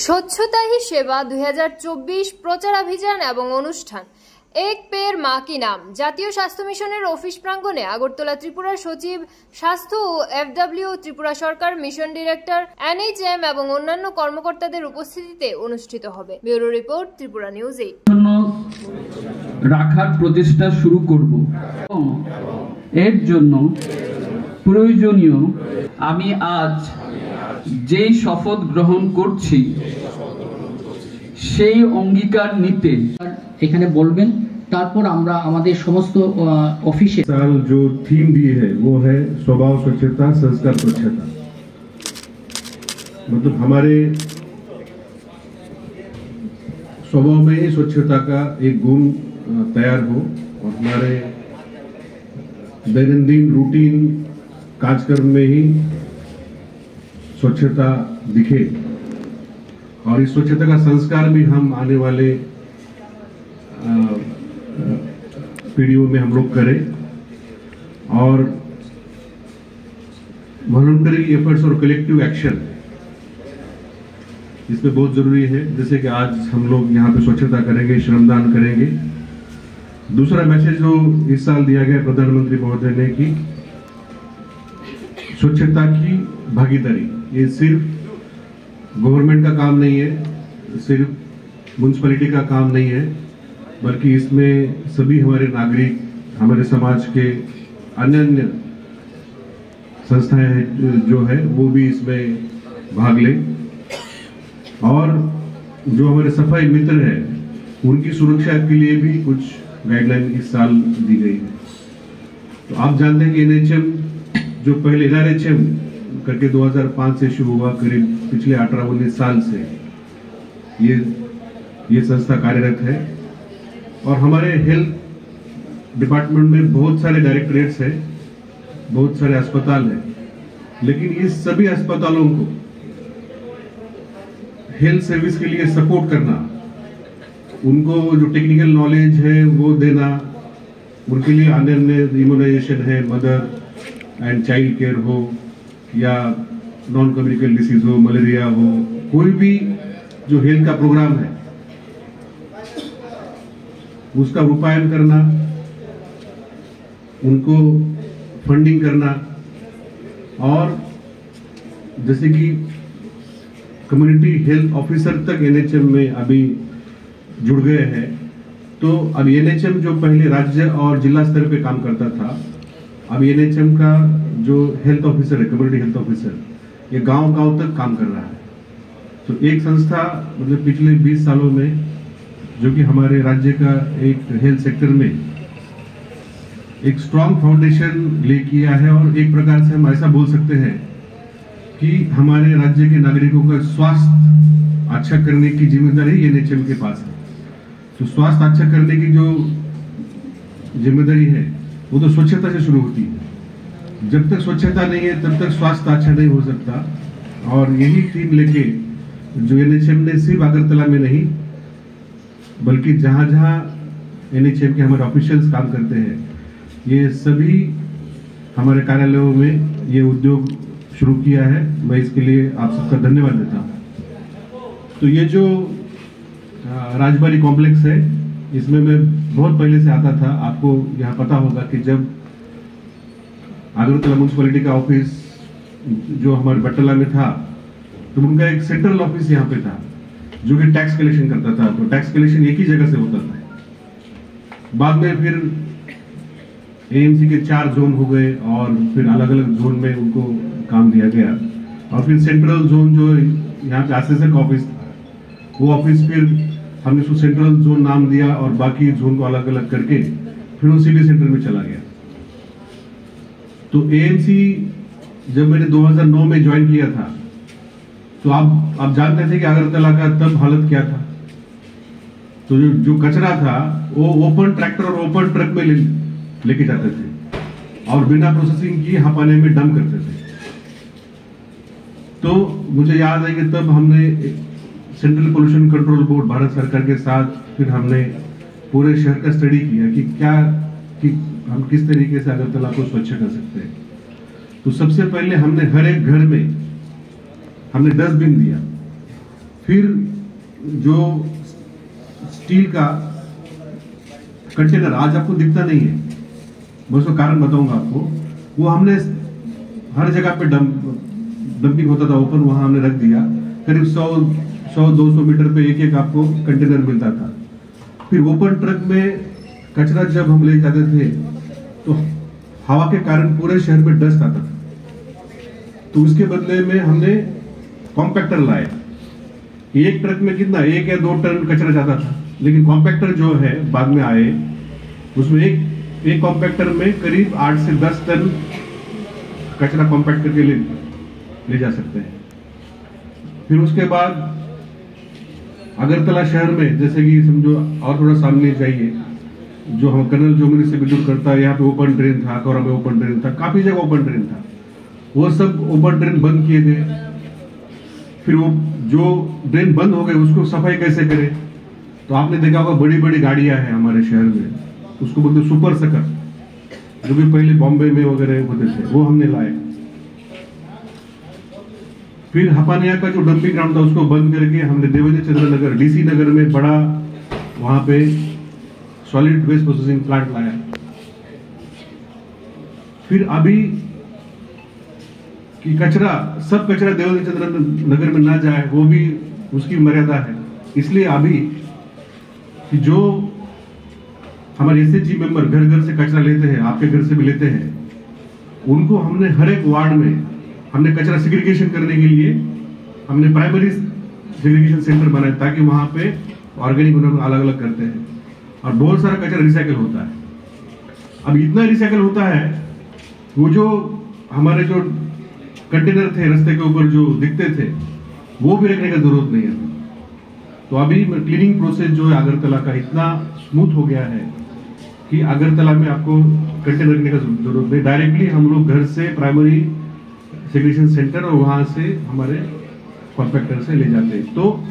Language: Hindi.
স্বচ্ছতা হি সেবা 2024 প্রচারাভিযান এবং অনুষ্ঠান এক পের মা কি নাম জাতীয় স্বাস্থ্য মিশনের অফিস প্রাঙ্গণে আগরতলা ত্রিপুরার সচিব স্বাস্থ্য ও এফডব্লিউ ত্রিপুরা সরকার মিশন ডিরেক্টর এনএইচএম এবং অন্যান্য কর্মকর্তাদের উপস্থিতিতে অনুষ্ঠিত হবে। Bureau report, Tripura news 8। রাখার প্রচেষ্টা শুরু করব। এর জন্য প্রয়োজনীয় আমি আজ যেই শপথ গ্রহণ করছি সেই অঙ্গীকার নিতে এখানে বলবেন, তারপর আমরা আমাদের সমস্ত অফিসে साल जो थीम दी है वो है स्वभाव स्वच्छता संस्कार स्वच्छता। मतलब हमारे स्वभाव में ही स्वच्छता का एक गुण तैयार हो और हमारे दैनंदिन रूटीन कार्यक्रम में ही स्वच्छता दिखे और इस स्वच्छता का संस्कार भी हम आने वाले पीढ़ियों में हम लोग करें और वॉलंटरी एफर्ट्स और कलेक्टिव एक्शन इसमें बहुत जरूरी है। जैसे कि आज हम लोग यहाँ पे स्वच्छता करेंगे, श्रमदान करेंगे। दूसरा मैसेज जो इस साल दिया गया प्रधानमंत्री महोदय ने कि स्वच्छता की भागीदारी, ये सिर्फ गवर्नमेंट का काम नहीं है, सिर्फ म्युनिसिपैलिटी का काम नहीं है, बल्कि इसमें सभी हमारे नागरिक, हमारे समाज के अन्य अन्य संस्थाएं जो है वो भी इसमें भाग लें और जो हमारे सफाई मित्र हैं उनकी सुरक्षा के लिए भी कुछ गाइडलाइन इस साल दी गई है। तो आप जानते हैं कि एनएचएम जो पहले एनआरएचएम करके 2005 से शुरू हुआ, करीब पिछले 18-19 साल से ये संस्था कार्यरत है और हमारे हेल्थ डिपार्टमेंट में बहुत सारे डायरेक्टरेट्स हैं, बहुत सारे अस्पताल हैं, लेकिन इस सभी अस्पतालों को हेल्थ सर्विस के लिए सपोर्ट करना, उनको जो टेक्निकल नॉलेज है वो देना, उनके लिए अन्य इम्यूनाइजेशन है, मदर एंड चाइल्ड केयर हो या नॉन कम्युनिकेबल डिसीज हो, मलेरिया हो, कोई भी जो हेल्थ का प्रोग्राम है उसका रूपायन करना, उनको फंडिंग करना और जैसे कि कम्युनिटी हेल्थ ऑफिसर तक एनएचएम में अभी जुड़ गए हैं। तो अब एनएचएम जो पहले राज्य और जिला स्तर पे काम करता था, अब एनएचएम का जो हेल्थ ऑफिसर है, कम्युनिटी हेल्थ ऑफिसर, ये गांव-गांव तक काम कर रहा है। तो एक संस्था मतलब पिछले 20 सालों में जो कि हमारे राज्य का एक हेल्थ सेक्टर में एक स्ट्रॉन्ग फाउंडेशन ले किया है और एक प्रकार से हम ऐसा बोल सकते हैं कि हमारे राज्य के नागरिकों का स्वास्थ्य अच्छा करने की जिम्मेदारी एनएचएम के पास है। तो स्वास्थ्य अच्छा करने की जो जिम्मेदारी है वो तो स्वच्छता से शुरू होती है। जब तक स्वच्छता नहीं है तब तक स्वास्थ्य अच्छा नहीं हो सकता और यही थीम लेके जो एनएचएम ने सिर्फ अगरतला में नहीं बल्कि जहां जहां एनएचएम के हमारे ऑफिशियल्स काम करते हैं, ये सभी हमारे कार्यालयों में ये उद्योग शुरू किया है। मैं इसके लिए आप सबका धन्यवाद देता हूं। तो ये जो राजबाड़ी कॉम्प्लेक्स है, इसमें मैं बहुत पहले से आता था। आपको यहाँ पता होगा कि जब अगरतला म्युनिसिपैलिटी का ऑफिस जो हमारे बट्टला में था तो उनका एक सेंट्रल ऑफिस यहाँ पे था जो कि टैक्स कलेक्शन करता था। तो टैक्स कलेक्शन एक ही जगह से होता था। बाद में फिर एएमसी के 4 जोन हो गए और फिर अलग अलग जोन में उनको काम दिया गया और फिर सेंट्रल जोन जो यहाँ पे आरसीएसएस का ऑफिस था, वो ऑफिस फिर हमने उसको सेंट्रल जोन नाम दिया और बाकी जोन को अलग अलग करके फिर वो सिटी सेंटर में चला गया। तो एएमसी जब मैंने 2009 में ज्वाइन किया था तो आप जानते थे कि अगरतला का तब हालत क्या था। तो जो कचरा था वो ओपन ट्रैक्टर और ओपन ट्रक में लेके जाते थे और बिना प्रोसेसिंग की हपाने में डंप करते थे। तो मुझे याद है कि तब हमने central pollution control board Bharat सरकार के साथ फिर हमने पूरे शहर का स्टडी किया कि हम किस तरीके से अगरतला को स्वच्छ कर सकते हैं। तो सबसे पहले हमने हर एक घर में हमने डस्टबिन दिया फिर जो स्टील का कंटेनर आज आपको दिखता नहीं है, मैं उसका कारण बताऊंगा आपको। वो हमने हर जगह पे डंपिंग होता था ओपन, वहां हमने रख दिया। करीब 100-200 मीटर पे एक आपको कंटेनर मिलता था। फिर ओपन ट्रक में कचरा जब हम ले जाते थे तो हवा के कारण पूरे शहर में डस्ट आता था, तो उसके बदले में हमने कॉम्पैक्टर लाए। एक ट्रक में कितना 1 या 2 टन कचरा जाता था, लेकिन कॉम्पैक्टर जो है बाद में आए, उसमें एक कॉम्पैक्टर में करीब 8 से 10 टन कचरा कॉम्पैक्ट करके ले जा सकते हैं। फिर उसके बाद अगरतला शहर में, जैसे कि समझो और थोड़ा सामने जाइए, जो हम कर्नल जोमनी से बिल्कुल करता है, यहाँ पे ओपन ड्रेन था, कोरा में ओपन ड्रेन था, काफी जगह ओपन ड्रेन था, वो सब ओपन ड्रेन बंद किए गए। फिर वो जो ड्रेन बंद हो गए उसको सफाई कैसे करें, तो आपने देखा होगा बड़ी बड़ी गाड़ियां हैं हमारे शहर में, उसको बोलते सुपर सकर, जो भी पहले बॉम्बे में वगैरह होते थे, वो हमने लाए। फिर हपानिया का जो डंपिंग ग्राउंड था उसको बंद करके हमने देवेंद्र चंद्र नगर, डीसी नगर में बड़ा वहां पे सॉलिड वेस्ट प्रोसेसिंग प्लांट लाया। फिर अभी कि कचरा, सब कचरा देवेंद्र चंद्र नगर में ना जाए, वो भी उसकी मर्यादा है। इसलिए अभी कि जो हमारे एसएचजी मेंबर घर घर से कचरा लेते हैं, आपके घर से भी लेते हैं, उनको हमने हर एक वार्ड में हमने कचरा सेग्रीगेशन करने के लिए हमने प्राइमरी सेग्रीगेशन सेंटर बनाए, ताकि वहां पे ऑर्गेनिक अलग अलग करते हैं और बहुत सारा कचरा रिसाइकल होता है। अब इतना रिसाइकल होता है, वो जो हमारे जो कंटेनर थे रास्ते के ऊपर जो दिखते थे, वो भी रखने का जरूरत नहीं है। तो अभी क्लीनिंग प्रोसेस जो है अगरतला का इतना स्मूथ हो गया है कि अगरतला में आपको कंटेनर रखने का जरूरत नहीं, डायरेक्टली हम लोग घर से प्राइमरी सेग्रीगेशन सेंटर और वहां से हमारे कॉम्पैक्टर से ले जाते हैं। तो